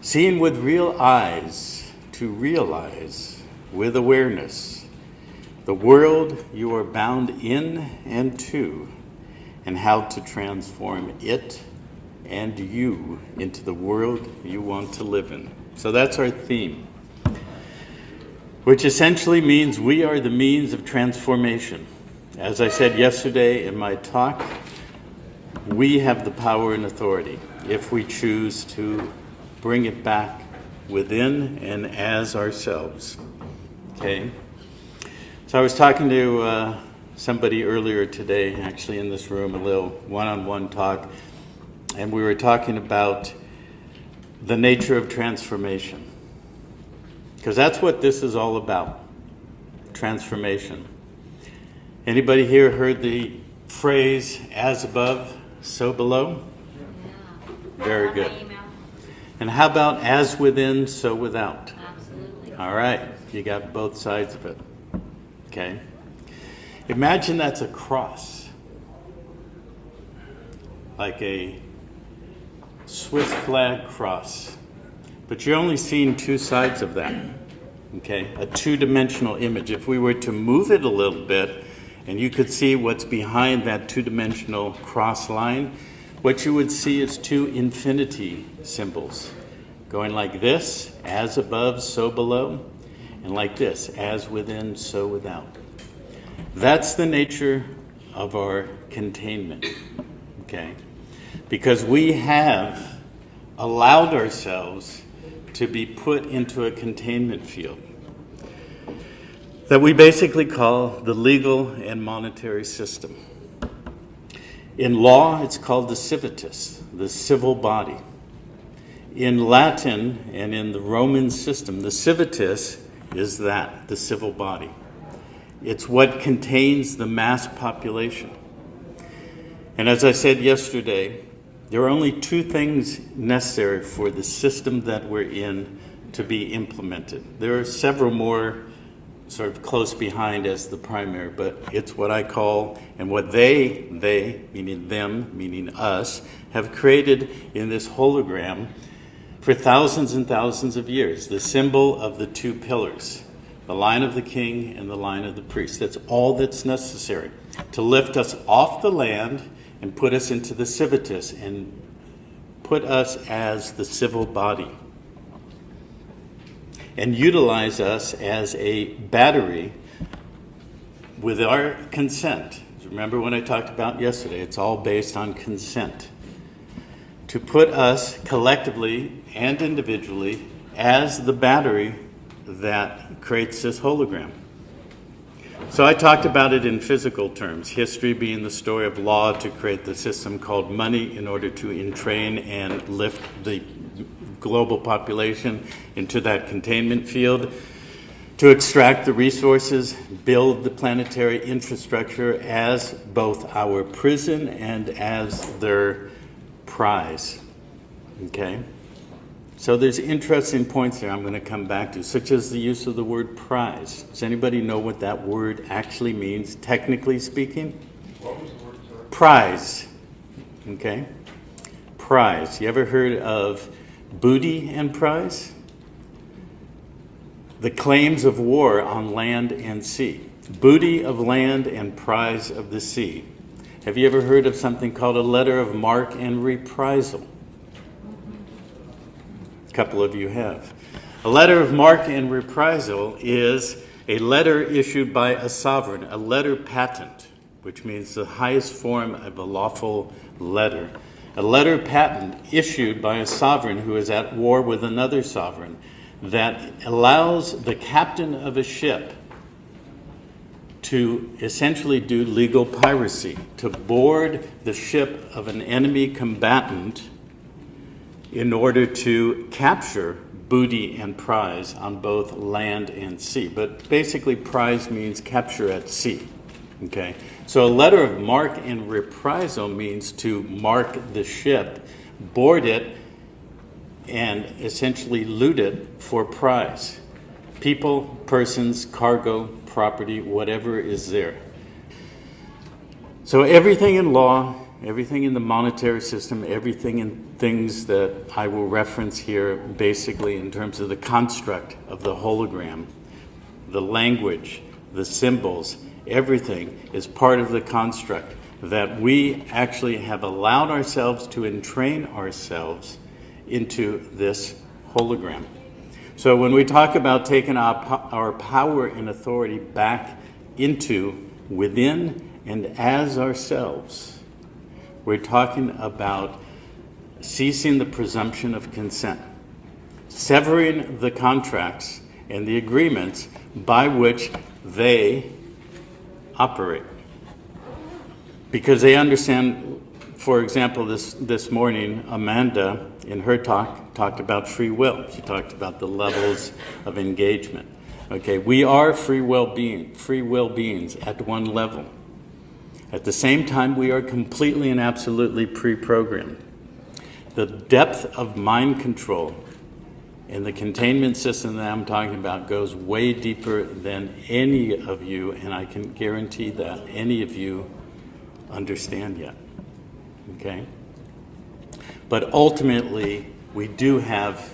Seeing with real eyes to realize with awareness the world you are bound in and to, and how to transform it and you into the world you want to live in. So that's our theme, which essentially means we are the means of transformation. As I said yesterday in my talk, we have the power and authority if we choose to bring it back within and as ourselves. Okay? So I was talking to somebody earlier today, actually in this room, a little one-on-one talk, and we were talking about the nature of transformation. Because that's what this is all about, transformation. Anybody here heard the phrase, as above, so below? Yeah. Very good. And how about as within, so without? Absolutely. All right, you got both sides of it. Okay? Imagine that's a cross. Like a Swiss flag cross. But you're only seeing two sides of that. Okay? A two-dimensional image. If we were to move it a little bit, and you could see what's behind that two-dimensional cross line, what you would see is two infinity symbols going like this, as above, so below, and like this, as within, so without. That's the nature of our containment, okay? Because we have allowed ourselves to be put into a containment field that we basically call the legal and monetary system. In law, it's called the civitas, the civil body. In Latin and in the Roman system, the civitas is that, the civil body. It's what contains the mass population. And as I said yesterday, there are only two things necessary for the system that we're in to be implemented. There are several more sort of close behind as the primary, but it's what I call, and what they, meaning them, meaning us, have created in this hologram for thousands and thousands of years, the symbol of the two pillars, the line of the king and the line of the priest. That's all that's necessary to lift us off the land and put us into the civitas and put us as the civil body, and utilize us as a battery with our consent. Remember when I talked about yesterday, it's all based on consent. To put us collectively and individually as the battery that creates this hologram. So I talked about it in physical terms, history being the story of law to create the system called money in order to entrain and lift the global population into that containment field, to extract the resources, build the planetary infrastructure as both our prison and as their prize. Okay? So there's interesting points there I'm going to come back to, such as the use of the word prize. Does anybody know what that word actually means, technically speaking? What was the word, sorry? Prize. Okay? Prize. You ever heard of booty and prize? The claims of war on land and sea. Booty of land and prize of the sea. Have you ever heard of something called a letter of marque and reprisal? A couple of you have. A letter of marque and reprisal is a letter issued by a sovereign, a letter patent, which means the highest form of a lawful letter. A letter patent issued by a sovereign who is at war with another sovereign that allows the captain of a ship to essentially do legal piracy, to board the ship of an enemy combatant in order to capture booty and prize on both land and sea. But basically prize means capture at sea. Okay? So a letter of marque and reprisal means to mark the ship, board it, and essentially loot it for prize. People, persons, cargo, property, whatever is there. So everything in law everything in the monetary system, everything in things that I will reference here basically in terms of the construct of the hologram, the language, the symbols, everything is part of the construct that we actually have allowed ourselves to entrain ourselves into this hologram. So when we talk about taking our power and authority back into, within, and as ourselves, we're talking about ceasing the presumption of consent, severing the contracts and the agreements by which they operate. Because they understand, for example, this morning, Amanda, in her talk, talked about free will. She talked about the levels of engagement. Okay, we are free will beings at one level. At the same time, we are completely and absolutely pre-programmed. The depth of mind control and the containment system that I'm talking about goes way deeper than any of you, and I can guarantee that any of you understand yet. Okay? But ultimately, we do have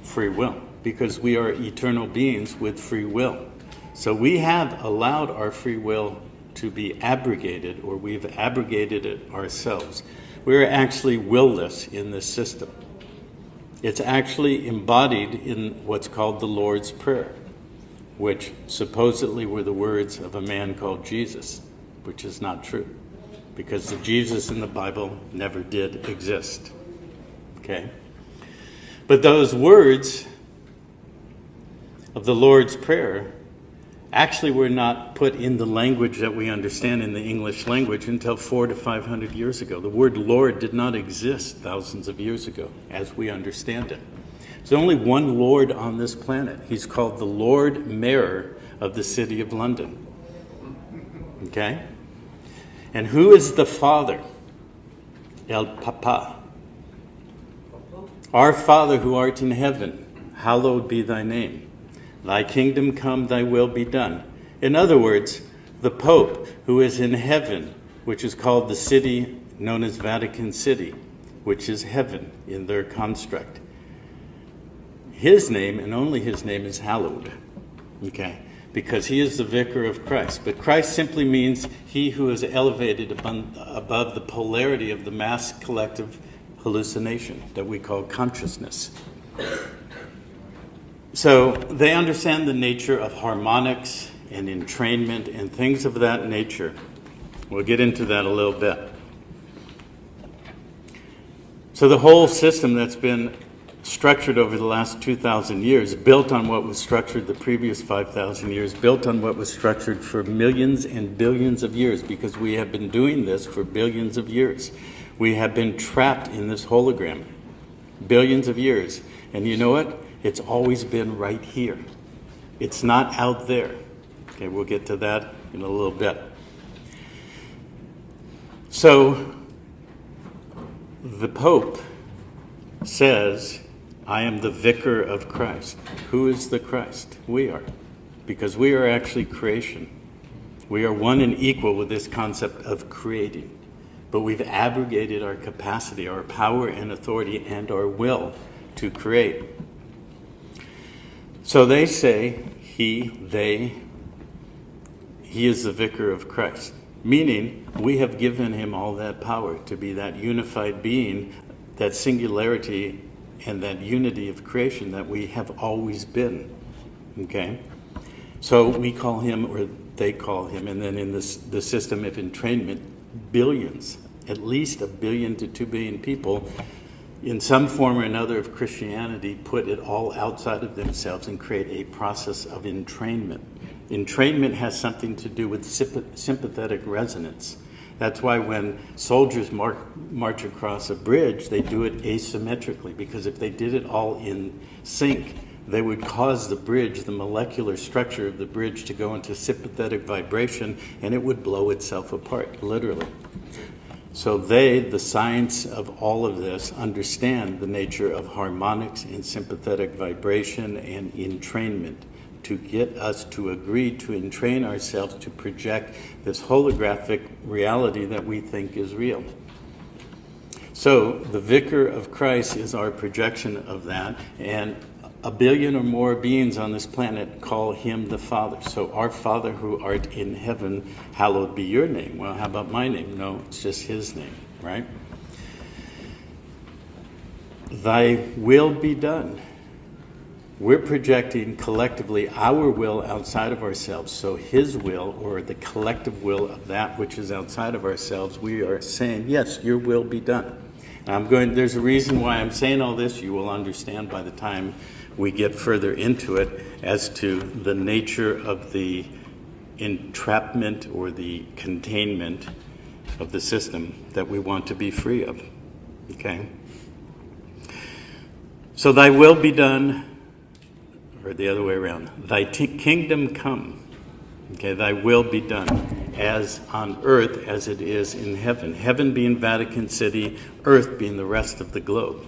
free will because we are eternal beings with free will. So we have allowed our free will to be abrogated, or we've abrogated it ourselves. We're actually willless in this system. It's actually embodied in what's called the Lord's Prayer, which supposedly were the words of a man called Jesus, which is not true, because the Jesus in the Bible never did exist. Okay? But those words of the Lord's Prayer actually were not put in the language that we understand in the English language until 400 to 500 years ago. The word Lord did not exist thousands of years ago as we understand it. There's only one Lord on this planet. He's called the Lord Mayor of the City of London. Okay? And who is the Father? El Papa. Our Father who art in heaven, hallowed be thy name. Thy kingdom come, thy will be done. In other words, the Pope who is in heaven, which is called the city known as Vatican City, which is heaven in their construct. His name, and only his name, is hallowed. Okay? Because he is the vicar of Christ. But Christ simply means he who is elevated above the polarity of the mass collective hallucination that we call consciousness. So they understand the nature of harmonics and entrainment and things of that nature. We'll get into that a little bit. So the whole system that's been structured over the last 2,000 years, built on what was structured the previous 5,000 years, built on what was structured for millions and billions of years, because we have been doing this for billions of years. We have been trapped in this hologram, billions of years. And you know what? It's always been right here. It's not out there. Okay, we'll get to that in a little bit. So, the Pope says, I am the vicar of Christ. Who is the Christ? We are. Because we are actually creation. We are one and equal with this concept of creating. But we've abrogated our capacity, our power and authority, and our will to create. So they say, he is the vicar of Christ. Meaning, we have given him all that power to be that unified being, that singularity, and that unity of creation that we have always been. Okay? So we call him, or they call him, and then in the system of entrainment, billions, at least 1 billion to 2 billion people, in some form or another of Christianity, put it all outside of themselves and create a process of entrainment. Entrainment has something to do with sympathetic resonance. That's why when soldiers march across a bridge, they do it asymmetrically, because if they did it all in sync, they would cause the bridge, the molecular structure of the bridge, to go into sympathetic vibration, and it would blow itself apart, literally. So the science of all of this, understand the nature of harmonics and sympathetic vibration and entrainment to get us to agree to entrain ourselves to project this holographic reality that we think is real. So the vicar of Christ is our projection of that, and a billion or more beings on this planet call him the Father. So our Father who art in heaven, hallowed be your name. Well, how about my name? No, it's just his name, right? Thy will be done. We're projecting collectively our will outside of ourselves. So his will, or the collective will of that which is outside of ourselves, we are saying, yes, your will be done. And there's a reason why I'm saying all this. You will understand by the time we get further into it as to the nature of the entrapment or the containment of the system that we want to be free of. Okay? So thy will be done, or the other way around. Thy kingdom come. Okay, thy will be done as on earth as it is in heaven. Heaven being Vatican City, earth being the rest of the globe.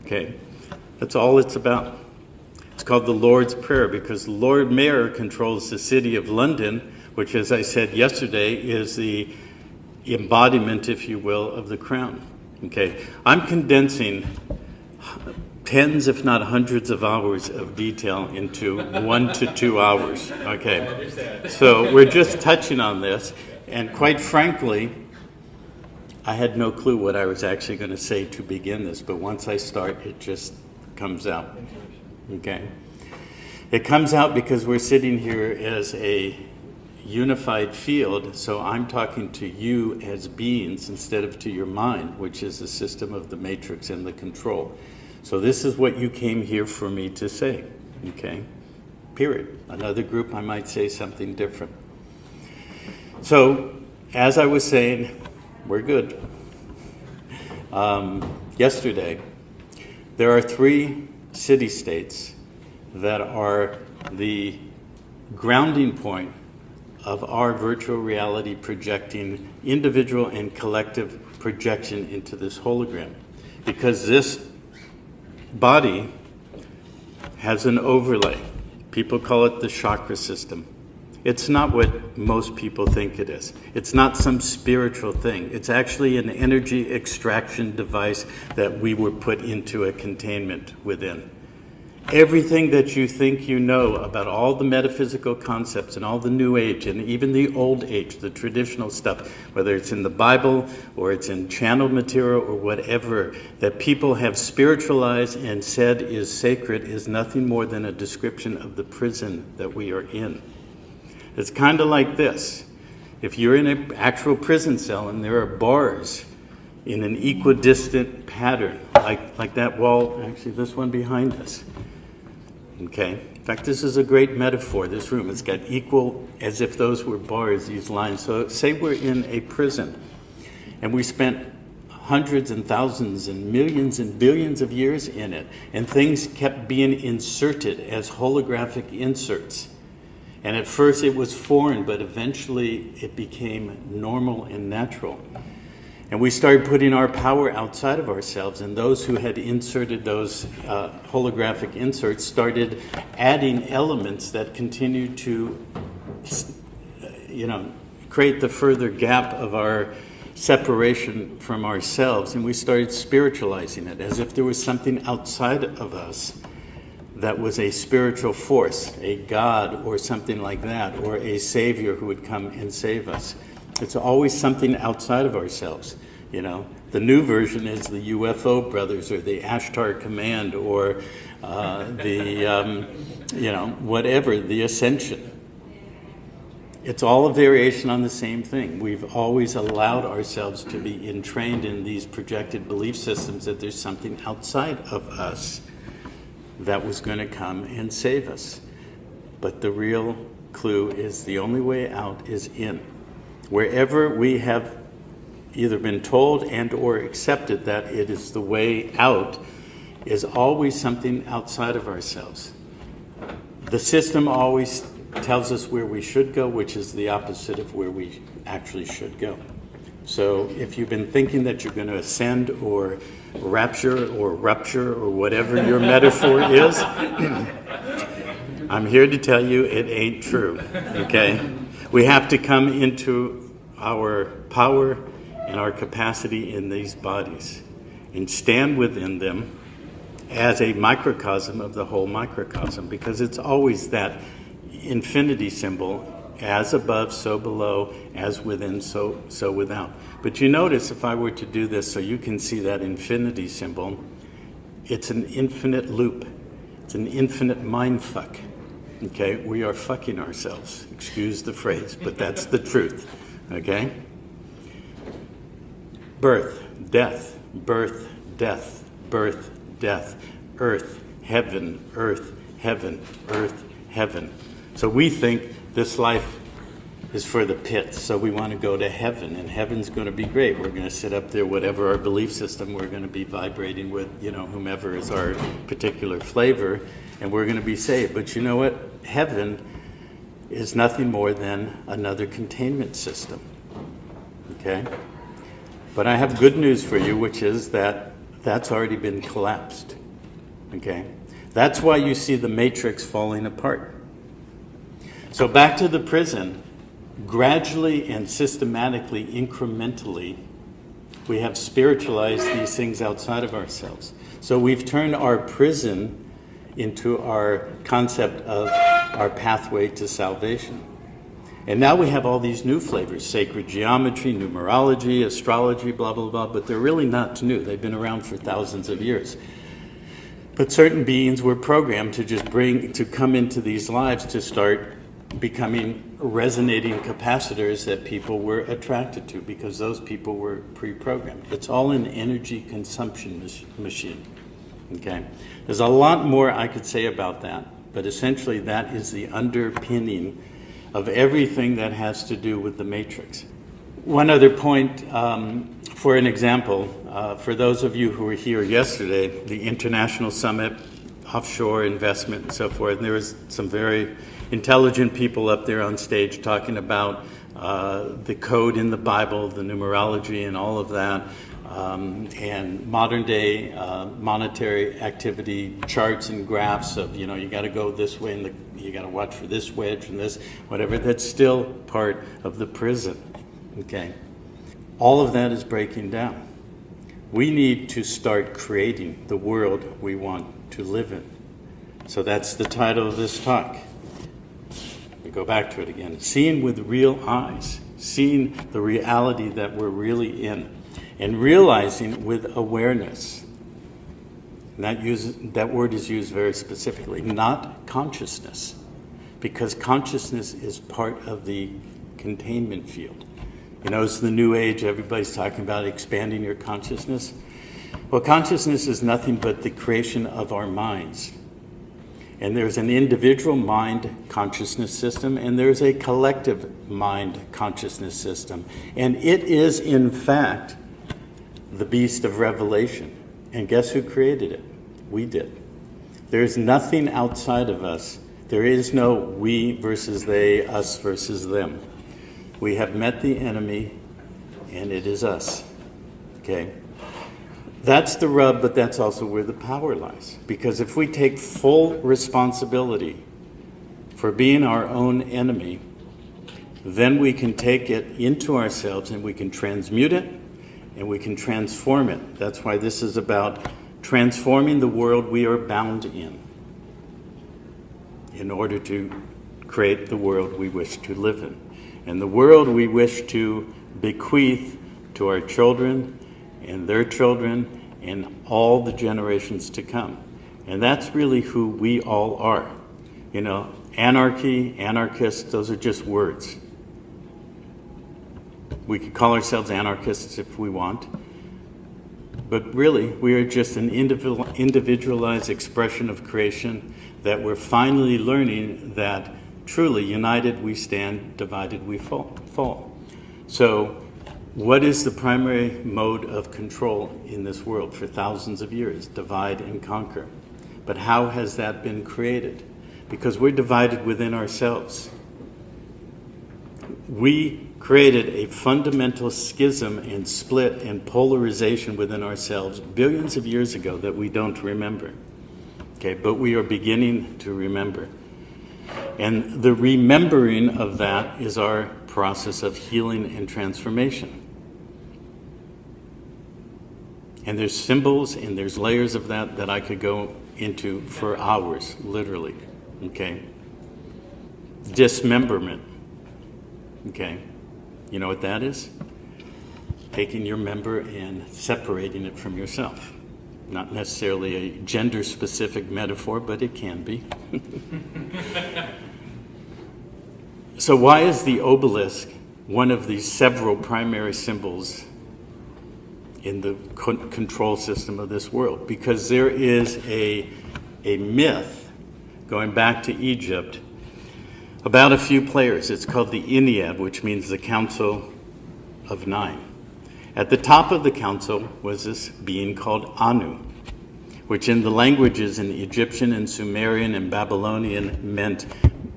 Okay, that's all it's about. It's called the Lord's Prayer because the Lord Mayor controls the city of London, which, as I said yesterday, is the embodiment, if you will, of the crown. Okay, I'm condensing tens, if not hundreds of hours of detail into 1 to 2 hours. Okay, so we're just touching on this, and quite frankly, I had no clue what I was actually going to say to begin this, but once I start, it just comes out. Okay, it comes out because we're sitting here as a unified field, so I'm talking to you as beings instead of to your mind, which is the system of the matrix and the control. So this is what you came here for me to say, okay? Period. Another group, I might say something different. So, as I was saying, we're good. Yesterday, there are 3 city-states that are the grounding point of our virtual reality projecting individual and collective projection into this hologram. Because this body has an overlay. People call it the chakra system. It's not what most people think it is. It's not some spiritual thing. It's actually an energy extraction device that we were put into a containment within. Everything that you think you know about all the metaphysical concepts and all the New Age and even the Old Age, the traditional stuff, whether it's in the Bible or it's in channeled material or whatever, that people have spiritualized and said is sacred is nothing more than a description of the prison that we are in. It's kind of like this. If you're in an actual prison cell and there are bars in an equidistant pattern, like that wall, actually this one behind us, okay? In fact, this is a great metaphor, this room. It's got equal, as if those were bars, these lines. So say we're in a prison, and we spent hundreds and thousands and millions and billions of years in it, and things kept being inserted as holographic inserts. And at first it was foreign, but eventually it became normal and natural. And we started putting our power outside of ourselves, and those who had inserted those holographic inserts started adding elements that continued to, create the further gap of our separation from ourselves, and we started spiritualizing it as if there was something outside of us that was a spiritual force, a God or something like that, or a savior who would come and save us. It's always something outside of ourselves, you know. The new version is the UFO brothers or the Ashtar Command or whatever, the Ascension. It's all a variation on the same thing. We've always allowed ourselves to be entrained in these projected belief systems that there's something outside of us that was going to come and save us. But the real clue is the only way out is in. Wherever we have either been told and or accepted that it is the way out is always something outside of ourselves. The system always tells us where we should go, which is the opposite of where we actually should go. So if you've been thinking that you're going to ascend or rapture or rupture or whatever your metaphor is, I'm here to tell you it ain't true, okay? We have to come into our power and our capacity in these bodies, and stand within them as a microcosm of the whole microcosm, because it's always that infinity symbol, as above, so below, as within, so without. But you notice, if I were to do this so you can see that infinity symbol, it's an infinite loop. It's an infinite mind fuck. Okay? We are fucking ourselves. Excuse the phrase, but that's the truth. Okay? Birth, death, birth, death, birth, death, earth, heaven, earth, heaven, earth, heaven. So we think this life is for the pits, so we want to go to heaven, and heaven's going to be great. We're going to sit up there, whatever our belief system, we're going to be vibrating with, whomever is our particular flavor, and we're going to be saved. But you know what? Heaven is nothing more than another containment system. Okay? But I have good news for you, which is that that's already been collapsed. Okay? That's why you see the matrix falling apart. So back to the prison, gradually and systematically, incrementally, we have spiritualized these things outside of ourselves. So we've turned our prison into our concept of our pathway to salvation. And now we have all these new flavors, sacred geometry, numerology, astrology, blah, blah, blah, but they're really not new. They've been around for thousands of years. But certain beings were programmed to come into these lives to start becoming resonating capacitors that people were attracted to, because those people were pre-programmed. It's all an energy consumption machine. Okay? There's a lot more I could say about that, but essentially that is the underpinning of everything that has to do with the matrix. One other point, for an example, for those of you who were here yesterday, the International Summit, offshore investment and so forth, and there was some very intelligent people up there on stage talking about the code in the Bible, the numerology and all of that, and modern day monetary activity charts and graphs of, you got to go this way and you got to watch for this wedge and this, whatever. That's still part of the prison. Okay? All of that is breaking down. We need to start creating the world we want to live in. So that's the title of this talk. We go back to it again. Seeing with real eyes, seeing the reality that we're really in, and realizing with awareness. And that word is used very specifically, not consciousness, because consciousness is part of the containment field. It's the new age, everybody's talking about expanding your consciousness. Well, consciousness is nothing but the creation of our minds. And there's an individual mind consciousness system, and there's a collective mind consciousness system. And it is, in fact, the beast of revelation. And guess who created it? We did. There's nothing outside of us. There is no we versus they, us versus them. We have met the enemy, and it is us. Okay? That's the rub, but that's also where the power lies. Because if we take full responsibility for being our own enemy, then we can take it into ourselves and we can transmute it and we can transform it. That's why this is about transforming the world we are bound in order to create the world we wish to live in. And the world we wish to bequeath to our children and their children and all the generations to come. And that's really who we all are. Anarchy, anarchists, those are just words. We could call ourselves anarchists if we want. But really, we are just an individualized expression of creation that we're finally learning that truly united we stand, divided we fall. So what is the primary mode of control in this world for thousands of years? Divide and conquer. But how has that been created? Because we're divided within ourselves. We created a fundamental schism and split and polarization within ourselves billions of years ago that we don't remember. Okay, but we are beginning to remember. And the remembering of that is our process of healing and transformation. And there's symbols and there's layers of that I could go into for hours, literally. Okay? Dismemberment. Okay? You know what that is? Taking your member and separating it from yourself. Not necessarily a gender-specific metaphor, but it can be. So why is the obelisk one of the several primary symbols in the control system of this world? Because there is a myth going back to Egypt about a few players. It's called the Ennead, which means the Council of Nine. At the top of the council was this being called Anu, which in the languages in Egyptian and Sumerian and Babylonian meant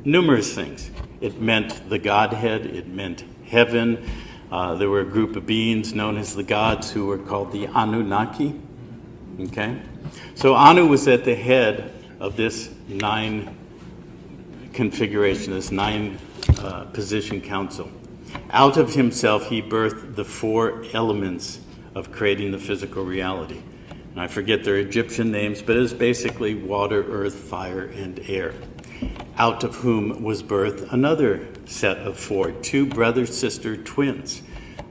numerous things. It meant the Godhead, it meant heaven. There were a group of beings known as the gods who were called the Anunnaki. Okay? So Anu was at the head of this nine configuration, this nine position council. Out of himself, he birthed the four elements of creating the physical reality. And I forget their Egyptian names, but it's basically water, earth, fire, and air. Out of whom was birthed another set of four, two brother-sister twins,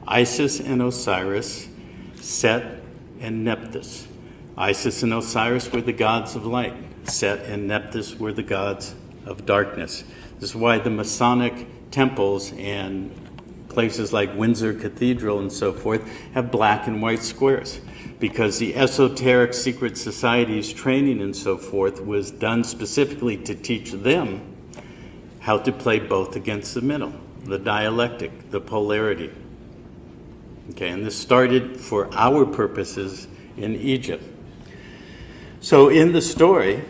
Isis and Osiris, Set and Nephthys. Isis and Osiris were the gods of light. Set and Nephthys were the gods of darkness. This is why the Masonic temples and places like Windsor Cathedral and so forth have black and white squares, because the esoteric secret societies training and so forth was done specifically to teach them how to play both against the middle, the dialectic, the polarity. Okay, and this started for our purposes in Egypt. So in the story,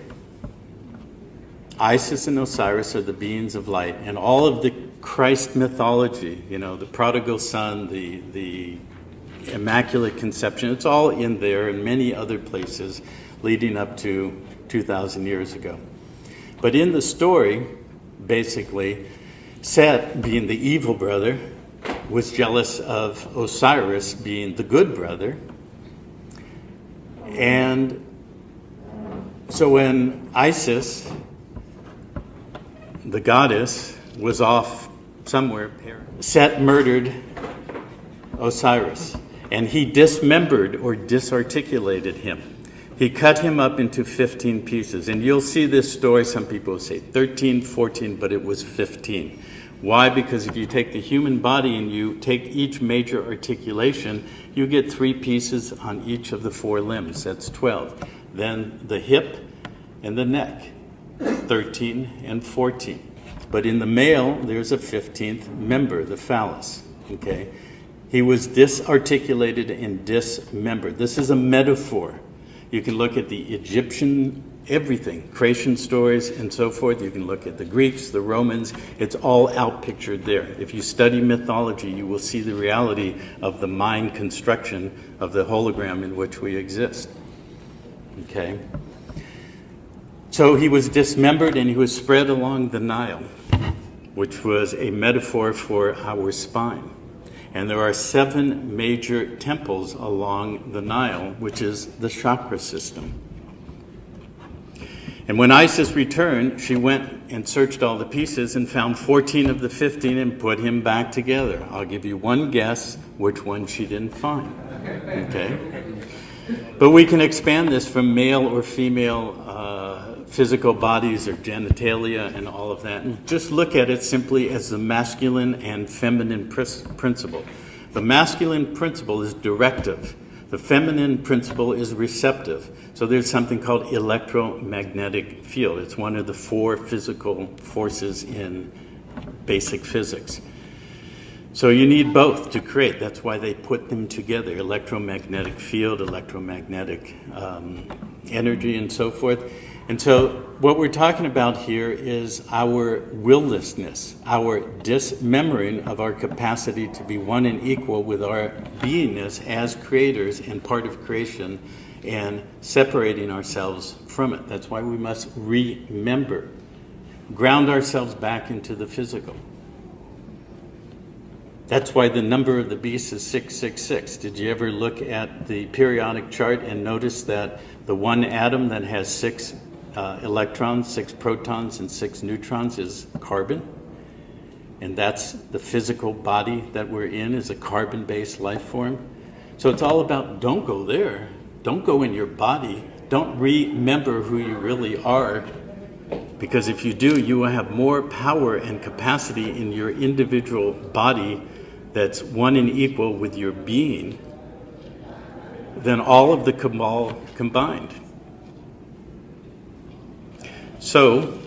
Isis and Osiris are the beings of light, and all of the Christ mythology, the prodigal son, the Immaculate Conception, it's all in there and many other places leading up to 2,000 years ago. But in the story, basically, Set, being the evil brother, was jealous of Osiris being the good brother. And so when Isis, the goddess, was off somewhere, Set murdered Osiris, and he dismembered or disarticulated him. He cut him up into 15 pieces, and you'll see this story, some people say 13, 14, but it was 15. Why? Because if you take the human body and you take each major articulation, you get 3 pieces on each of the 4 limbs. That's 12. Then the hip and the neck, 13 and 14. But in the male, there's a 15th member, the phallus. Okay? He was disarticulated and dismembered. This is a metaphor. You can look at the Egyptian, everything, creation stories and so forth. You can look at the Greeks, the Romans. It's all outpictured there. If you study mythology, you will see the reality of the mind construction of the hologram in which we exist. Okay? So he was dismembered and he was spread along the Nile, which was a metaphor for our spine. And there are 7 major temples along the Nile, which is the chakra system. And when Isis returned, she went and searched all the pieces and found 14 of the 15 and put him back together. I'll give you one guess which one she didn't find. Okay? But we can expand this from male or female physical bodies or genitalia and all of that, and just look at it simply as the masculine and feminine principle. The masculine principle is directive. The feminine principle is receptive. So there's something called electromagnetic field. It's one of the 4 physical forces in basic physics. So you need both to create. That's why they put them together, electromagnetic field, electromagnetic energy, and so forth. And so what we're talking about here is our willlessness, our dismembering of our capacity to be one and equal with our beingness as creators and part of creation, and separating ourselves from it. That's why we must remember, ground ourselves back into the physical. That's why the number of the beast is 666. Did you ever look at the periodic chart and notice that the one atom that has 6 electrons, 6 protons, and 6 neutrons is carbon? And that's the physical body that we're in, is a carbon-based life form. So it's all about, don't go there. Don't go in your body. Don't remember who you really are. Because if you do, you will have more power and capacity in your individual body that's one and equal with your being than all of the cabal combined. So,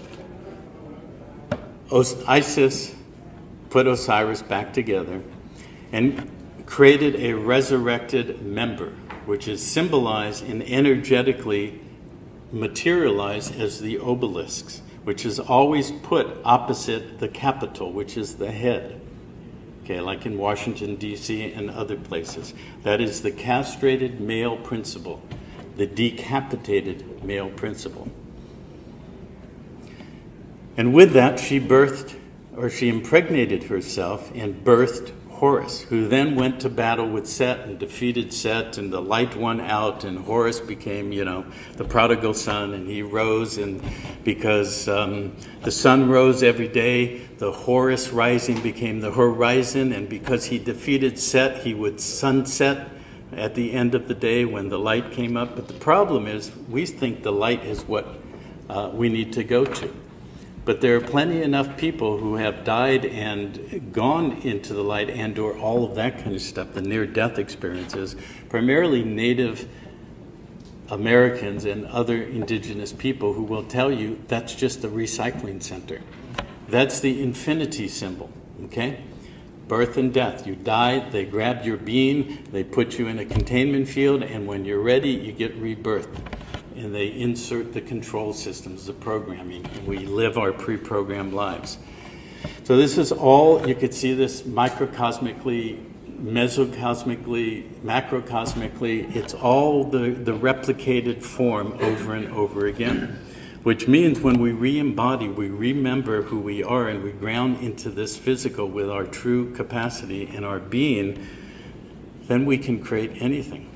Isis put Osiris back together and created a resurrected member, which is symbolized and energetically materialized as the obelisks, which is always put opposite the capital, which is the head. Okay, like in Washington, D.C. and other places. That is the castrated male principle, the decapitated male principle. And with that, she impregnated herself and birthed Horus, who then went to battle with Set and defeated Set, and the light won out, and Horus became, the prodigal son, and he rose, and because the sun rose every day, the Horus rising became the horizon, and because he defeated Set, he would sunset at the end of the day when the light came up. But the problem is, we think the light is what we need to go to. But there are plenty enough people who have died and gone into the light and or all of that kind of stuff, the near-death experiences, primarily Native Americans and other indigenous people who will tell you that's just a recycling center. That's the infinity symbol, okay? Birth and death. You die, they grab your being, they put you in a containment field, and when you're ready, you get rebirthed. And they insert the control systems, the programming, and we live our pre-programmed lives. So this is all, you could see this microcosmically, mesocosmically, macrocosmically. It's all the replicated form over and over again, which means when we re-embody, we remember who we are, and we ground into this physical with our true capacity and our being, then we can create anything.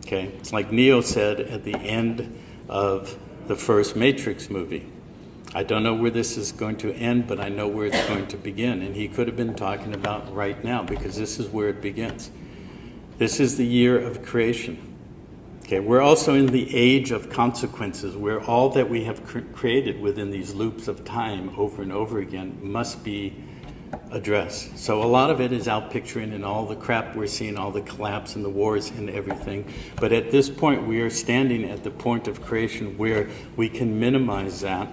Okay, it's like Neo said at the end of the first Matrix movie. I don't know where this is going to end, but I know where it's going to begin. And he could have been talking about right now, because this is where it begins. This is the year of creation. Okay, we're also in the age of consequences, where all that we have created within these loops of time over and over again must be address. So a lot of it is out picturing and all the crap we're seeing, all the collapse and the wars and everything. But at this point, we are standing at the point of creation where we can minimize that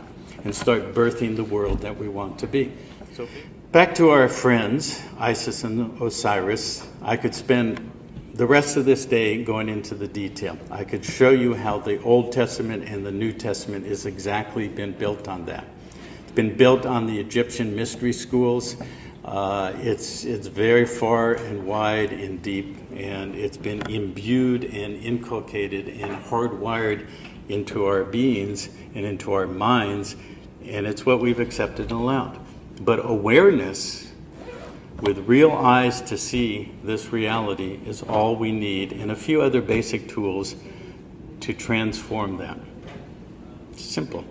and start birthing the world that we want to be. So back to our friends, Isis and Osiris. I could spend the rest of this day going into the detail. I could show you how the Old Testament and the New Testament is exactly been built on that. Been built on the Egyptian mystery schools. It's very far and wide and deep, and it's been imbued and inculcated and hardwired into our beings and into our minds, and it's what we've accepted and allowed. But awareness with real eyes to see this reality is all we need, and a few other basic tools to transform that. Simple.